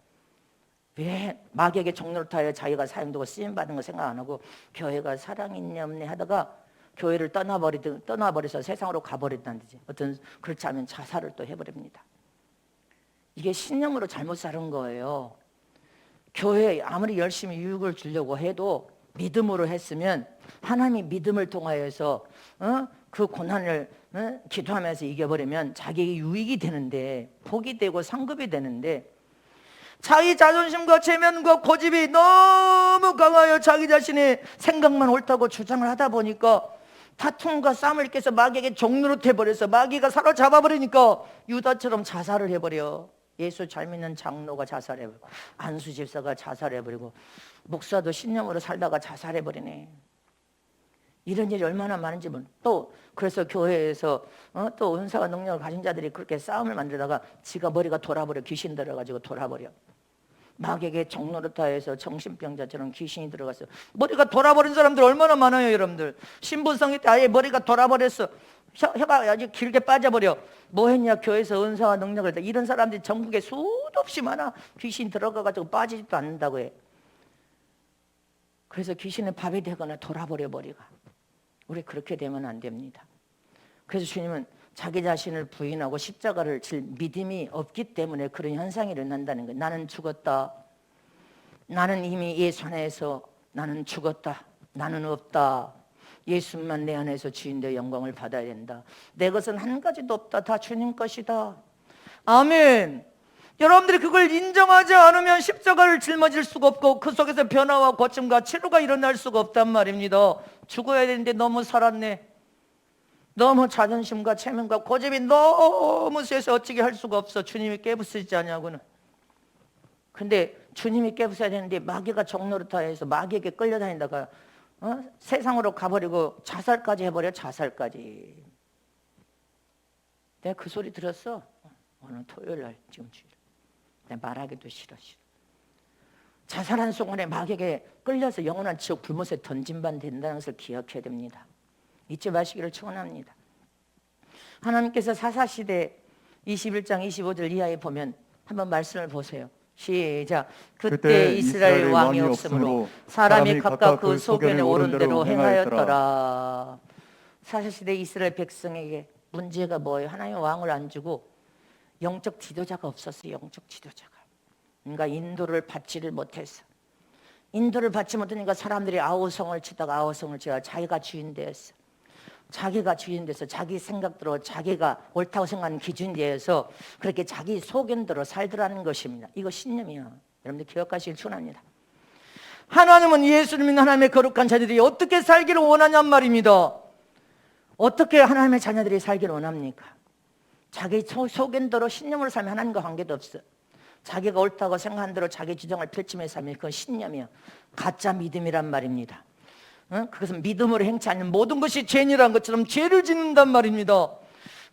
왜 마귀에게 종로를 타여 자기가 사용되고 쓰임받은 거 생각 안 하고 교회가 사랑이 있냐 없냐 하다가 교회를 떠나버려서 세상으로 가버린다는 듯이 어떤 그렇지 않으면 자살을 또 해버립니다. 이게 신념으로 잘못 사는 거예요. 교회에 아무리 열심히 유익을 주려고 해도 믿음으로 했으면 하나님이 믿음을 통하여서 그 고난을 기도하면서 이겨버리면 자기에게 유익이 되는데, 복이 되고 상급이 되는데, 자기 자존심과 체면과 고집이 너무 강하여 자기 자신의 생각만 옳다고 주장을 하다 보니까 다툼과 싸움을 깨서 마귀에게 종노릇 해버려서 마귀가 사로잡아버리니까 유다처럼 자살을 해버려. 예수 잘 믿는 장로가 자살해버리고, 안수 집사가 자살해버리고, 목사도 신념으로 살다가 자살해버리네. 이런 일이 얼마나 많은지. 또 그래서 교회에서 또 은사와 능력을 가진 자들이 그렇게 싸움을 만들다가 지가 머리가 돌아버려. 귀신 들어가지고 돌아버려. 마귀에게 종노릇하여서 정신병자처럼 귀신이 들어가서 머리가 돌아버린 사람들 얼마나 많아요, 여러분들. 신분성이 때 아예 머리가 돌아버렸어. 혀가 아주 길게 빠져버려. 뭐 했냐? 교회에서 은사와 능력을 했다. 이런 사람들이 전국에 수도 없이 많아. 귀신 들어가가지고 빠지지도 않는다고 해. 그래서 귀신은 밥이 되거나 돌아버려, 머리가. 우리 그렇게 되면 안 됩니다. 그래서 주님은 자기 자신을 부인하고 십자가를 질 믿음이 없기 때문에 그런 현상이 일어난다는 거예요. 나는 죽었다. 나는 이미 예수 안에서 나는 죽었다. 나는 없다. 예수만 내 안에서 주인되어 영광을 받아야 된다. 내 것은 한 가지도 없다. 다 주님 것이다. 아멘. 여러분들이 그걸 인정하지 않으면 십자가를 짊어질 수가 없고 그 속에서 변화와 고침과 치료가 일어날 수가 없단 말입니다. 죽어야 되는데 너무 살았네. 너무 자존심과 체면과 고집이 너무 세서 어찌게 할 수가 없어. 주님이 깨부수지 않냐고는. 근데 주님이 깨부숴야 되는데 마귀가 종노릇하여서 마귀에게 끌려다니다가 세상으로 가버리고 자살까지 해버려. 자살까지. 내가 그 소리 들었어. 오늘 토요일날 지금 주일. 내가 말하기도 싫어. 자살한 순간에 마귀에게 끌려서 영원한 지옥 불못에 던진반 된다는 것을 기억해야 됩니다. 잊지 마시기를 축원합니다. 하나님께서 사사시대 21장 25절 이하에 보면 한번 말씀을 보세요. 시작. 그때 이스라엘 왕이 없으므로 사람이 각각 그 소견에 오른 대로 행하였더라. 사사시대 이스라엘 백성에게 문제가 뭐예요? 하나님 왕을 안 주고 영적 지도자가 없었어요. 영적 지도자가. 그러니까 인도를 받지를 못했어. 인도를 받지 못하니까 사람들이 아우성을 치다가 자기가 주인 되었어. 자기가 주인 돼서 자기 생각대로 자기가 옳다고 생각하는 기준에 대해서 그렇게 자기 소견대로 살더라는 것입니다. 이거 신념이야. 여러분들 기억하시길 축원합니다. 하나님은 예수를 믿는 하나님의 거룩한 자녀들이 어떻게 살기를 원하냔 말입니다. 어떻게 하나님의 자녀들이 살기를 원합니까? 자기 소견대로 신념으로 살면 하나님과 관계도 없어. 자기가 옳다고 생각한 대로 자기 주장을 펼치며 살면 그건 신념이야. 가짜 믿음이란 말입니다. 그것은 믿음으로 행치 않는 모든 것이 죄인이라는 것처럼 죄를 짓는단 말입니다.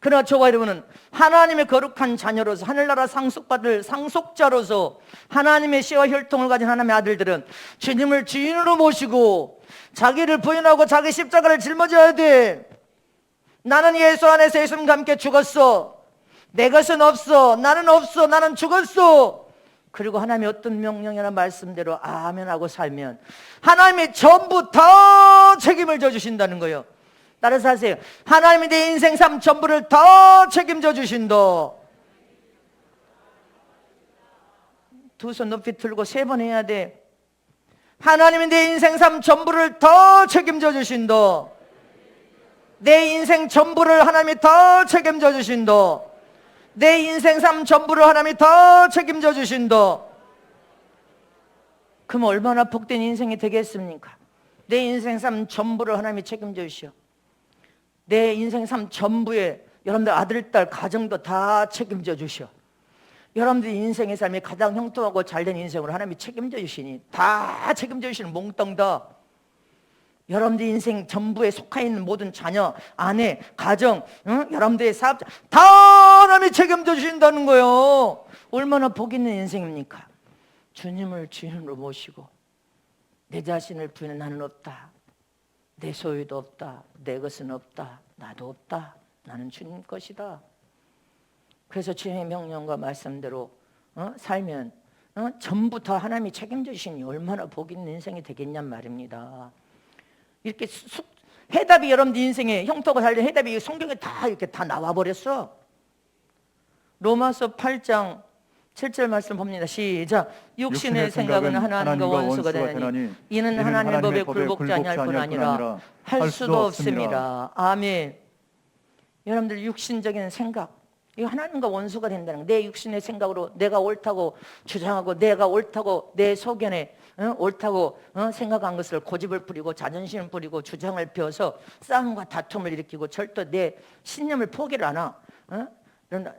그러나 저와 여러분은 하나님의 거룩한 자녀로서 하늘나라 상속받을 상속자로서 하나님의 씨와 혈통을 가진 하나님의 아들들은 주님을 주인으로 모시고 자기를 부인하고 자기 십자가를 짊어져야 돼. 나는 예수 안에서 예수님과 함께 죽었어. 내 것은 없어. 나는 없어. 나는 죽었어. 그리고 하나님의 어떤 명령이나 말씀대로 아멘하고 살면 하나님이 전부 다 책임을 져주신다는 거예요. 따라서 하세요. 하나님이 내 인생 삶 전부를 다 책임져 주신다. 두 손 높이 들고 3번 해야 돼. 하나님이 내 인생 삶 전부를 다 책임져 주신다. 내 인생 전부를 하나님이 다 책임져 주신다. 내 인생 삶 전부를 하나님이 다 책임져 주신다. 그럼 얼마나 복된 인생이 되겠습니까? 내 인생 삶 전부를 하나님이 책임져 주시오. 내 인생 삶 전부에 여러분들 아들, 딸, 가정도 다 책임져 주시오. 여러분들 인생의 삶이 가장 형통하고 잘된 인생으로 하나님이 책임져 주시니 다 책임져 주시는 몽땅 다. 여러분들 인생 전부에 속해 있는 모든 자녀, 아내, 가정, 여러분들의 사업자 다 하나님이 책임져 주신다는 거예요. 얼마나 복 있는 인생입니까? 주님을 주인으로 모시고 내 자신을 부인해 나는 없다. 내 소유도 없다. 내 것은 없다. 나도 없다. 나는 주님 것이다. 그래서 주님의 명령과 말씀대로 살면 전부 다 하나님이 책임져 주시니 얼마나 복 있는 인생이 되겠냔 말입니다. 이렇게 해답이 여러분들 인생에 형통과 달린 해답이 성경에 다 이렇게 다 나와 버렸어. 로마서 8장 7절 말씀 봅니다. 시작. 육신의 생각은 하나님과 원수가 되나니 이는 하나님의 법에 굴복지 아니할 뿐 아니라 할 수도 없습니다. 아멘. 여러분들 육신적인 생각, 이거 하나님과 원수가 된다는 거예요. 내 육신의 생각으로 내가 옳다고 주장하고 내가 옳다고 내 소견에 옳다고 생각한 것을 고집을 부리고 자존심을 부리고 주장을 펴서 싸움과 다툼을 일으키고 절대 내 신념을 포기를 안 하.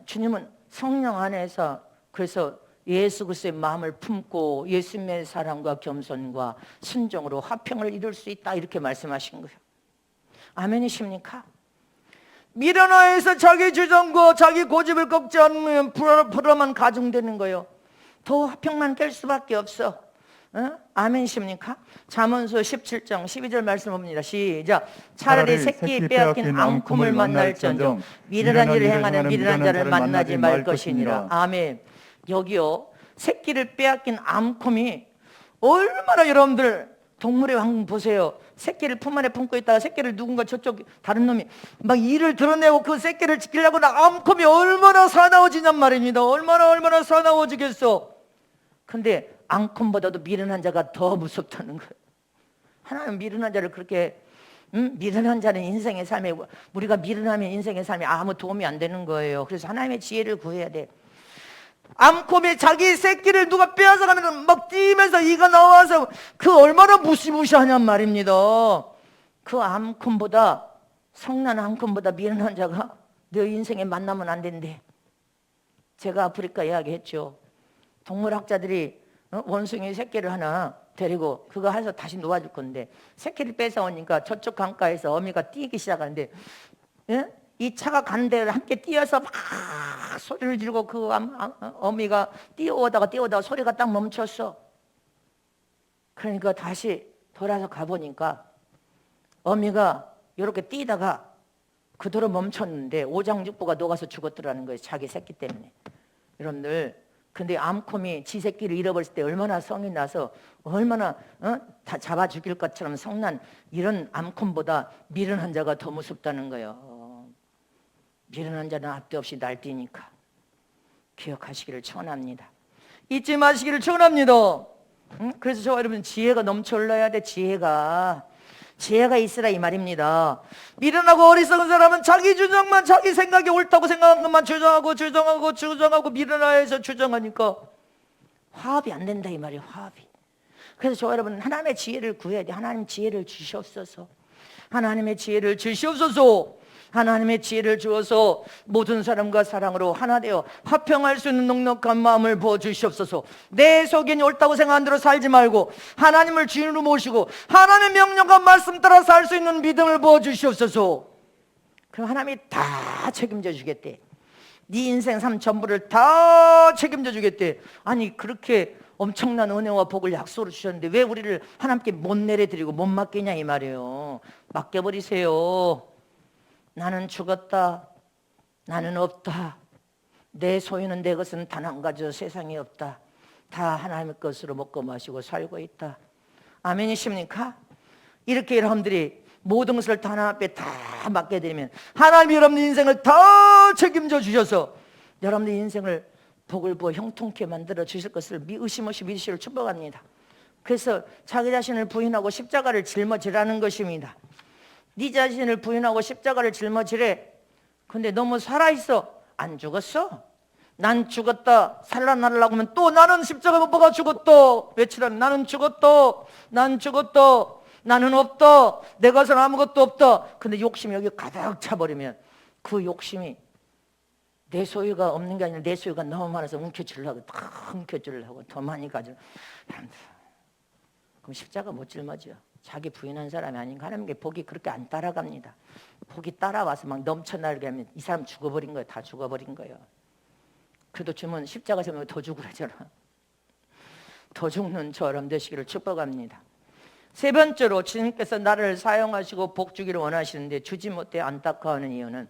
주님은 성령 안에서 그래서 예수 그리스도의 마음을 품고 예수님의 사랑과 겸손과 순종으로 화평을 이룰 수 있다 이렇게 말씀하신 거예요. 아멘이십니까? 미련하에서 자기 주장과 자기 고집을 꺾지 않으면 불화만 가중되는 거예요. 더 화평만 깰 수밖에 없어. 아멘이십니까? 잠언서 17장 12절 말씀 봅니다. 시작. 차라리 새끼 빼앗긴 앙콤을 만날전정 미련한 일을 행하는 미련한 자를 만나지 말 것이니라. 아멘. 여기요, 새끼를 빼앗긴 암콤이 얼마나, 여러분들 동물의 왕국 보세요. 새끼를 품 안에 품고 있다가 새끼를 누군가 저쪽 다른 놈이 막 이를 드러내고 그 새끼를 지키려고 암콤이 얼마나 사나워지냔 말입니다. 얼마나 사나워지겠어. 근데 앙콤보다도 미련한 자가 더 무섭다는 거예요. 하나님 미련한 자를 그렇게 미련한 자는 인생의 삶에, 우리가 미련하면 인생의 삶에 아무 도움이 안 되는 거예요. 그래서 하나님의 지혜를 구해야 돼. 암콤이 자기 새끼를 누가 빼앗아가면 막 뛰면서 이가 나와서 그 얼마나 무시무시하냔 말입니다. 그 암콤보다, 성난 암콤보다 미련한 자가 너 인생에 만나면 안 된대. 제가 아프리카 이야기했죠. 동물학자들이 원숭이 새끼를 하나 데리고 그거 해서 다시 놓아줄 건데 새끼를 뺏어오니까 저쪽 강가에서 어미가 뛰기 시작하는데 이 차가 가는 데를 함께 뛰어서 막 소리를 지르고 그 어미가 뛰어오다가 소리가 딱 멈췄어. 그러니까 다시 돌아서 가보니까 어미가 이렇게 뛰다가 그대로 멈췄는데 오장육부가 녹아서 죽었더라는 거예요. 자기 새끼 때문에. 여러분들, 근데 암콤이 지 새끼를 잃어버렸을 때 얼마나 성이 나서 얼마나 다 잡아 죽일 것처럼 성난 이런 암콤보다 미련한 자가 더 무섭다는 거예요. 미련한 자는 앞도 없이 날뛰니까 기억하시기를 축원합니다. 잊지 마시기를 축원합니다. 그래서 저와 여러분 지혜가 넘쳐 흘러야 돼. 지혜가 있으라 이 말입니다. 미련하고 어리석은 사람은 자기 주장만, 자기 생각이 옳다고 생각한 것만 주장하고 미련해서 주장하니까 화합이 안 된다 이 말이에요. 화합이. 그래서 저와 여러분 하나님의 지혜를 구해야 돼. 하나님 지혜를 주시옵소서. 하나님의 지혜를 주시옵소서. 하나님의 지혜를 주어서 모든 사람과 사랑으로 하나 되어 화평할 수 있는 넉넉한 마음을 부어주시옵소서. 내 속견이 옳다고 생각한 대로 살지 말고 하나님을 주인으로 모시고 하나님의 명령과 말씀 따라 살 수 있는 믿음을 부어주시옵소서. 그럼 하나님이 다 책임져 주겠대. 네 인생 삶 전부를 다 책임져 주겠대. 아니 그렇게 엄청난 은혜와 복을 약속으로 주셨는데 왜 우리를 하나님께 못 내려드리고 못 맡기냐 이 말이에요. 맡겨버리세요. 나는 죽었다. 나는 없다. 내 소유는 내 것은 단 한 가지 세상에 없다. 다 하나님의 것으로 먹고 마시고 살고 있다. 아멘이십니까? 이렇게 여러분들이 모든 것을 다 하나님 앞에 다 맡게 되면 하나님이 여러분들 인생을 다 책임져 주셔서 여러분들 인생을 복을 부어 형통케 만들어 주실 것을 의심 없이 믿으시기를 축복합니다. 그래서 자기 자신을 부인하고 십자가를 짊어지라는 것입니다. 네 자신을 부인하고 십자가를 짊어지래. 근데 너무 살아있어. 안 죽었어. 난 죽었다. 살아나려고 하면 또 나는 십자가 못 박아 죽었다. 외치라는 나는 죽었다. 난 죽었다. 나는 없다. 내 것은 아무것도 없다. 근데 욕심이 여기 가득 차버리면 그 욕심이 내 소유가 없는 게 아니라 내 소유가 너무 많아서 움켜쥐려고 더 많이 가지고 그럼 십자가 못 짊어져. 자기 부인한 사람이 아닌가. 하나님께 복이 그렇게 안 따라갑니다. 복이 따라와서 막 넘쳐나게 하면 이 사람 죽어버린 거예요. 다 죽어버린 거예요. 그래도 주면 십자가 져면 더 죽으라잖아. 더 죽는 저람 되시기를 축복합니다. 세 번째로 주님께서 나를 사용하시고 복 주기를 원하시는데 주지 못해 안타까워하는 이유는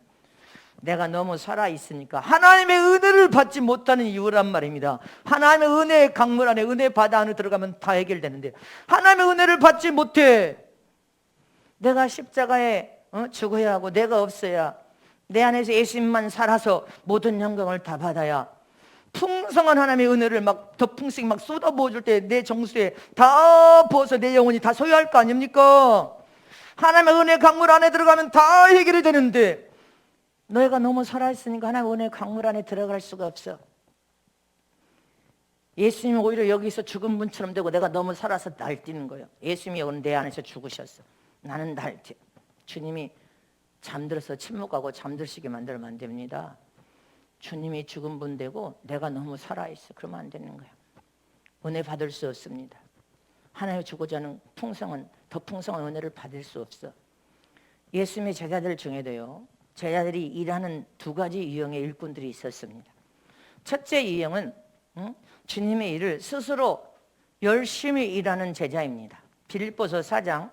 내가 너무 살아있으니까 하나님의 은혜를 받지 못하는 이유란 말입니다. 하나님의 은혜의 강물 안에, 은혜 바다 안에 들어가면 다 해결되는데 하나님의 은혜를 받지 못해. 내가 십자가에 죽어야 하고 내가 없어야, 내 안에서 예수님만 살아서 모든 영광을 다 받아야 풍성한 하나님의 은혜를 막 더 풍성히 막 쏟아부어 줄 때 내 정수에 다 부어서 내 영혼이 다 소유할 거 아닙니까? 하나님의 은혜 강물 안에 들어가면 다 해결이 되는데 너희가 너무 살아있으니까 하나님의 은혜 강물 안에 들어갈 수가 없어. 예수님이 오히려 여기서 죽은 분처럼 되고 내가 너무 살아서 날뛰는 거예요. 예수님이 오늘 내 안에서 죽으셨어. 나는 날뛰어. 주님이 잠들어서 침묵하고 잠들시게 만들면 안 됩니다. 주님이 죽은 분 되고 내가 너무 살아있어. 그러면 안 되는 거예요. 은혜 받을 수 없습니다. 하나님이 주고자 하는 풍성한, 더 풍성한 은혜를 받을 수 없어. 예수님의 제자들 중에도요, 제자들이 일하는 두 가지 유형의 일꾼들이 있었습니다. 첫째 유형은 주님의 일을 스스로 열심히 일하는 제자입니다. 빌립보서 4장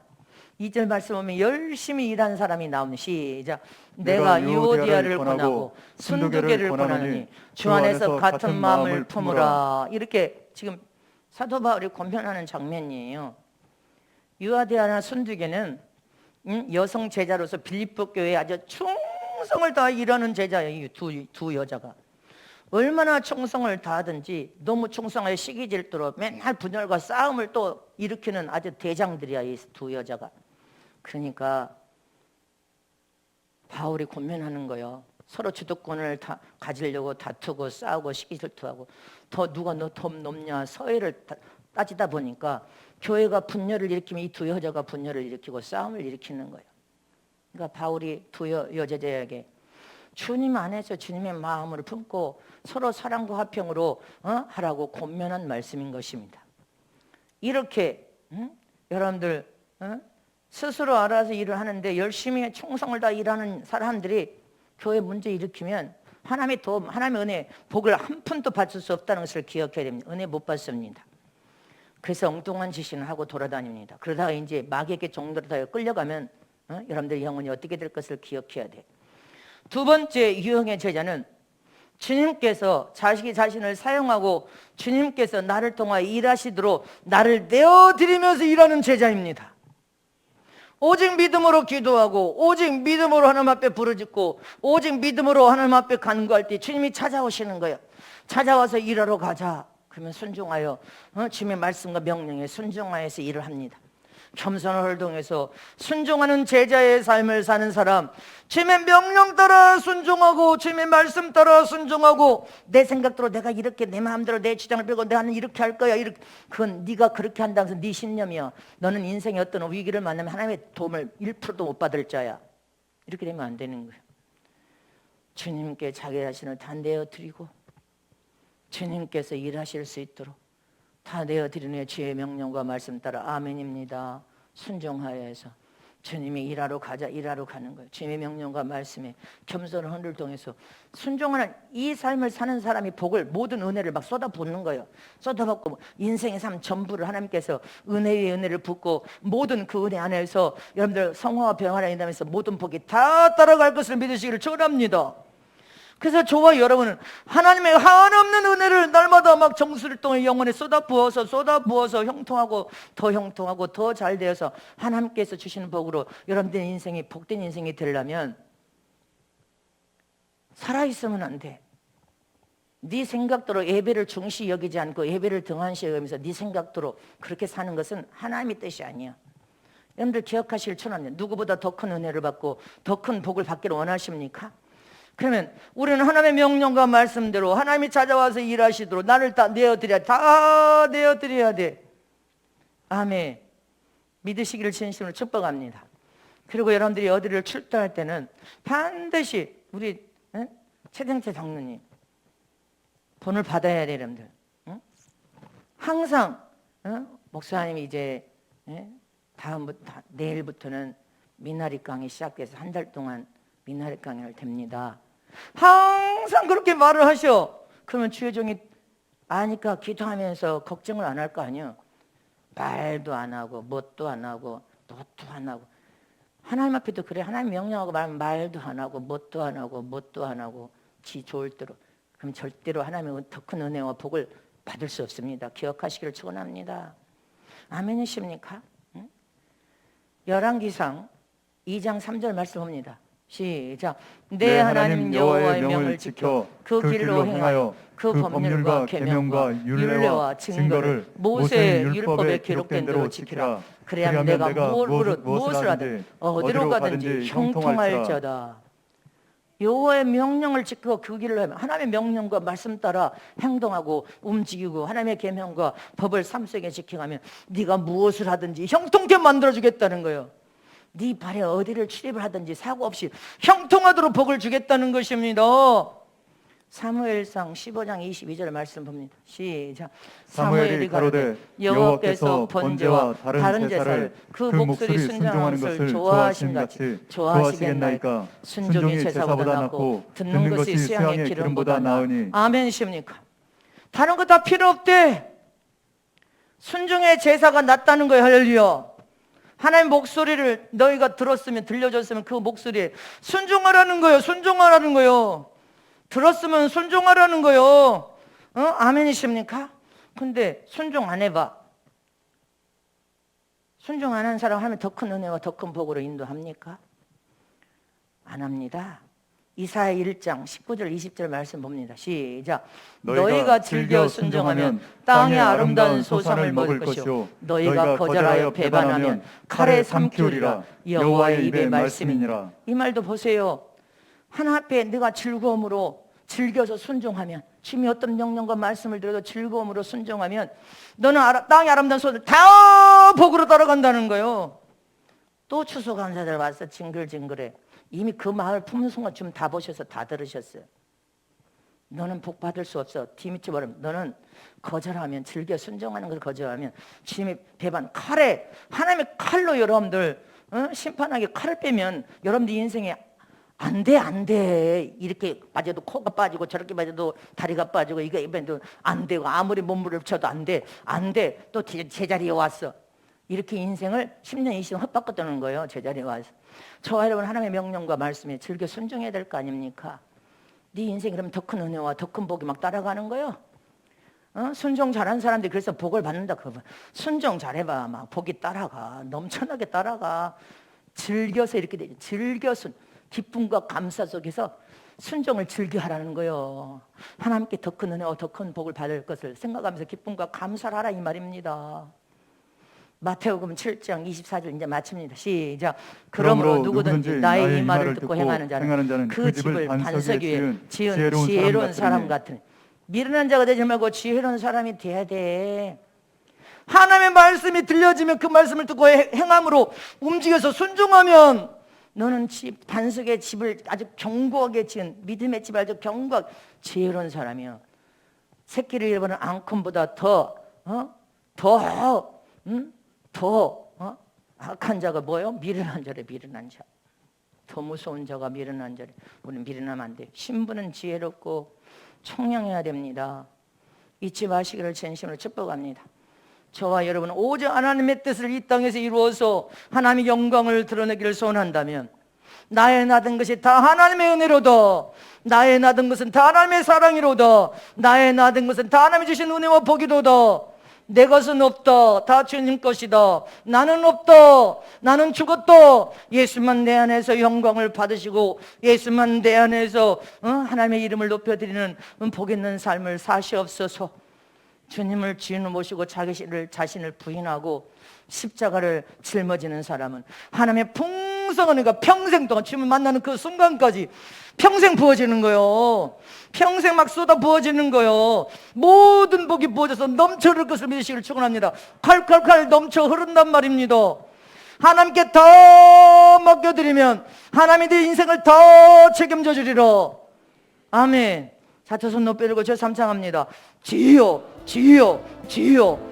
2절 말씀 보면 열심히 일하는 사람이 나오는, 시작. 내가 유오디아를 권하고 순두개를 권하노니 주 안에서 같은 마음을 품으라. 이렇게 지금 사도 바울이 권면하는 장면이에요. 유오디아나 순두개는 여성 제자로서 빌립보 교회에 아주 충성을 다해 일하는 제자예요. 두 여자가 얼마나 충성을 다하든지 너무 충성하여 시기질투로 맨날 분열과 싸움을 또 일으키는 아주 대장들이야, 이 두 여자가. 그러니까 바울이 권면하는 거예요. 서로 주도권을 가지려고 다투고 싸우고 시기질투하고, 더 누가 너 더 높냐 서해를 따지다 보니까 교회가 분열을 일으키면 이 두 여자가 분열을 일으키고 싸움을 일으키는 거예요. 그러니까 바울이 두 여자에게 주님 안에서 주님의 마음을 품고 서로 사랑과 화평으로 하라고 권면한 말씀인 것입니다. 이렇게 여러분들 스스로 알아서 일을 하는데 열심히 충성을 다 일하는 사람들이 교회 문제 일으키면 하나님의 은혜, 복을 한 푼도 받을 수 없다는 것을 기억해야 됩니다. 은혜 못 받습니다. 그래서 엉뚱한 짓을 하고 돌아다닙니다. 그러다가 이제 마귀에게 종들어 끌려가면 여러분들 영혼이 어떻게 될 것을 기억해야 돼. 두 번째 유형의 제자는 주님께서 자신을 사용하고 주님께서 나를 통하여 일하시도록 나를 내어드리면서 일하는 제자입니다. 오직 믿음으로 기도하고 오직 믿음으로 하나님 앞에 부르짖고 오직 믿음으로 하나님 앞에 간구할 때 주님이 찾아오시는 거예요. 찾아와서 일하러 가자. 그러면 순종하여 주님의 말씀과 명령에 순종하여서 일을 합니다. 겸손한 활동에서 순종하는 제자의 삶을 사는 사람, 주님의 명령 따라 순종하고 주님의 말씀 따라 순종하고, 내 생각대로 내가 이렇게 내 마음대로 내 주장을 펴고 나는 이렇게 할 거야, 이렇게, 그건 네가 그렇게 한다고 해서 네 신념이야. 너는 인생의 어떤 위기를 만나면 하나님의 도움을 1%도 못 받을 자야. 이렇게 되면 안 되는 거예요. 주님께 자기 자신을 다 내어드리고 주님께서 일하실 수 있도록 다 내어드리는 주의 명령과 말씀 따라 아멘입니다. 순종하여서 주님이 일하러 가는 거예요. 주님의 명령과 말씀에 겸손한 헌을 통해서 순종하는 이 삶을 사는 사람이 복을, 모든 은혜를 막 쏟아붓는 거예요. 쏟아붓고 인생의 삶 전부를 하나님께서 은혜 위에 은혜를 붓고 모든 그 은혜 안에서 여러분들 성화와 병화를 인하면서 모든 복이 다 따라갈 것을 믿으시기를 축원합니다. 그래서 저와 여러분은 하나님의 한없는 은혜를 날마다 막 정수를 통해 영혼에 쏟아부어서 형통하고 더 잘 되어서 하나님께서 주시는 복으로 여러분들의 인생이 복된 인생이 되려면 살아있으면 안 돼. 네 생각대로 예배를 중시 여기지 않고 예배를 등한시 여기면서 네 생각대로 그렇게 사는 것은 하나님의 뜻이 아니야. 여러분들 기억하실 천원이야. 누구보다 더 큰 은혜를 받고 더 큰 복을 받기를 원하십니까? 그러면 우리는 하나님의 명령과 말씀대로 하나님이 찾아와서 일하시도록 나를 다 내어드려야 돼. 아멘. 믿으시기를 진심으로 축복합니다. 그리고 여러분들이 어디를 출두할 때는 반드시 우리 최정태 장로님 돈을 받아야 돼, 여러분들. 항상 목사님이 이제 내일부터는 미나리 강의 시작해서 한 달 동안 미나리 강의를 됩니다. 항상 그렇게 말을 하셔. 그러면 주의 종이 아니까 기도하면서 걱정을 안 할 거 아니에요. 말도 안 하고 뭣도 안 하고 노도 안 하고 하나님 앞에도 그래. 하나님 명령하고 말하면 말도 안 하고 뭣도 안 하고 뭣도 안 하고 지 좋을 대로. 그럼 절대로 하나님의 더 큰 은혜와 복을 받을 수 없습니다. 기억하시기를 축원합니다. 아멘이십니까? 응? 열왕기상 2장 3절 말씀합니다. 시작. 내 하나님 여호와의 명을 지켜 그 길로 행하여 그 법률과 계명과 율례와 증거를 모세의 율법에 기록된 대로 지키라. 그래야 내가 무엇을 하든 어디로 가든지 형통할지어다. 여호와의 명령을 지키고 그 길로 하면 하나님의 명령과 말씀 따라 행동하고 움직이고 하나님의 계명과 법을 삶 속에 지켜가면 네가 무엇을 하든지 형통케 만들어주겠다는 거예요. 네 발에 어디를 출입을 하든지 사고 없이 형통하도록 복을 주겠다는 것입니다. 사무엘상 15장 22절 말씀 봅니다. 시작. 사무엘이 가로되 여호와께서 번제와 다른 제사를 그 목소리 순종하는 것을 좋아하심같이 좋아하시겠나이까. 순종이 제사보다 낫고 듣는 것이 수양의 기름보다 나으니. 아멘이십니까? 다른 거 다 필요 없대. 순종의 제사가 낫다는 거예요. 할렐루야. 하나님 목소리를 너희가 들었으면 들려줬으면 그 목소리에 순종하라는 거예요. 순종하라는 거예요. 들었으면 순종하라는 거예요. 아멘이십니까? 근데 순종 안 해봐. 순종 안 한 사람 하면 더 큰 은혜와 더 큰 복으로 인도합니까? 안 합니다. 이사야 1장 19절 20절 말씀 봅니다. 시작. 너희가 즐겨 순종하면 땅의 아름다운 소산을 먹을 것이요 너희가 거절하여 배반하면 칼에 삼키우리라. 여호와의 입의 말씀이니라. 이 말도 보세요. 하나 앞에 네가 즐거움으로 즐겨서 순종하면, 주님이 어떤 명령과 말씀을 들어도 즐거움으로 순종하면 너는 땅의 아름다운 소산을 다 복으로 따라간다는 거예요. 또 추수감사절 와서 징글징글해. 이미 그 마을 풍성한 좀 다 보셔서 다 들으셨어요. 너는 복 받을 수 없어. 디미치 말하면 너는 거절하면, 즐겨 순종하는 것을 거절하면 주님이 배반, 칼에, 하나님의 칼로 여러분들 심판하게 칼을 빼면 여러분들 인생에 안 돼. 이렇게 빠져도 코가 빠지고 저렇게 빠져도 다리가 빠지고 이게 안 되고 아무리 몸무게를 쳐도 안 돼. 또 제자리에 왔어. 이렇게 인생을 10년, 20년 헛바꿔두는 거예요. 제자리에 와서. 저와 여러분 하나님의 명령과 말씀에 즐겨 순종해야 될 거 아닙니까? 네 인생이 그러면 더 큰 은혜와 더 큰 복이 막 따라가는 거예요. 순종 잘한 사람들이 그래서 복을 받는다. 순종 잘해봐. 막 복이 따라가. 넘쳐나게 따라가. 즐겨서 이렇게 되죠. 즐겨서 기쁨과 감사 속에서 순종을 즐겨하라는 거예요. 하나님께 더 큰 은혜와 더 큰 복을 받을 것을 생각하면서 기쁨과 감사를 하라 이 말입니다. 마태복음 7장 24절 이제 마칩니다. 시작. 그러므로 누구든지 나의 이 말을 듣고 행하는 자는 그 집을 반석 위에 지은 지혜로운 사람 같으니. 미련한 자가 되지 말고 지혜로운 사람이 돼야 돼. 하나님의 말씀이 들려지면 그 말씀을 듣고 행함으로 움직여서 순종하면 너는 반석의 집을 아주 견고하게 지은, 믿음의 집을 아주 견고하게 지혜로운 사람이요. 새끼를 잃어버린 앙큼보다 더 악한 자가 뭐예요? 미련한 자래. 미련한 자. 더 무서운 자가 미련한 자래. 우리는 미련하면 안 돼. 신부는 지혜롭고 청량해야 됩니다. 잊지 마시기를 진심으로 축복합니다. 저와 여러분은 오직 하나님의 뜻을 이 땅에서 이루어서 하나님의 영광을 드러내기를 소원한다면, 나의 나든 것이 다 하나님의 은혜로다. 나의 나든 것은 다 하나님의 사랑이로다. 나의 나든 것은 다 하나님이 주신 은혜와 복이로다. 내 것은 없다. 다 주님 것이다. 나는 없다. 나는 죽었다. 예수만 내 안에서 영광을 받으시고 예수만 내 안에서 하나님의 이름을 높여드리는 복 있는 삶을 사시옵소서. 주님을 주인으로 모시고 자신을 부인하고 십자가를 짊어지는 사람은 하나님의 풍성한 은혜가 평생 동안 주님을 만나는 그 순간까지 평생 부어지는 거요. 평생 막 쏟아 부어지는 거요. 모든 복이 부어져서 넘쳐 흐를 것을 믿으시기를 축원합니다. 칼칼칼 넘쳐 흐른단 말입니다. 하나님께 더 맡겨드리면 하나님이 네 인생을 더 책임져 주리라. 아멘. 자, 두 손 높이 들고 저 삼창합니다. 주여, 주여, 주여.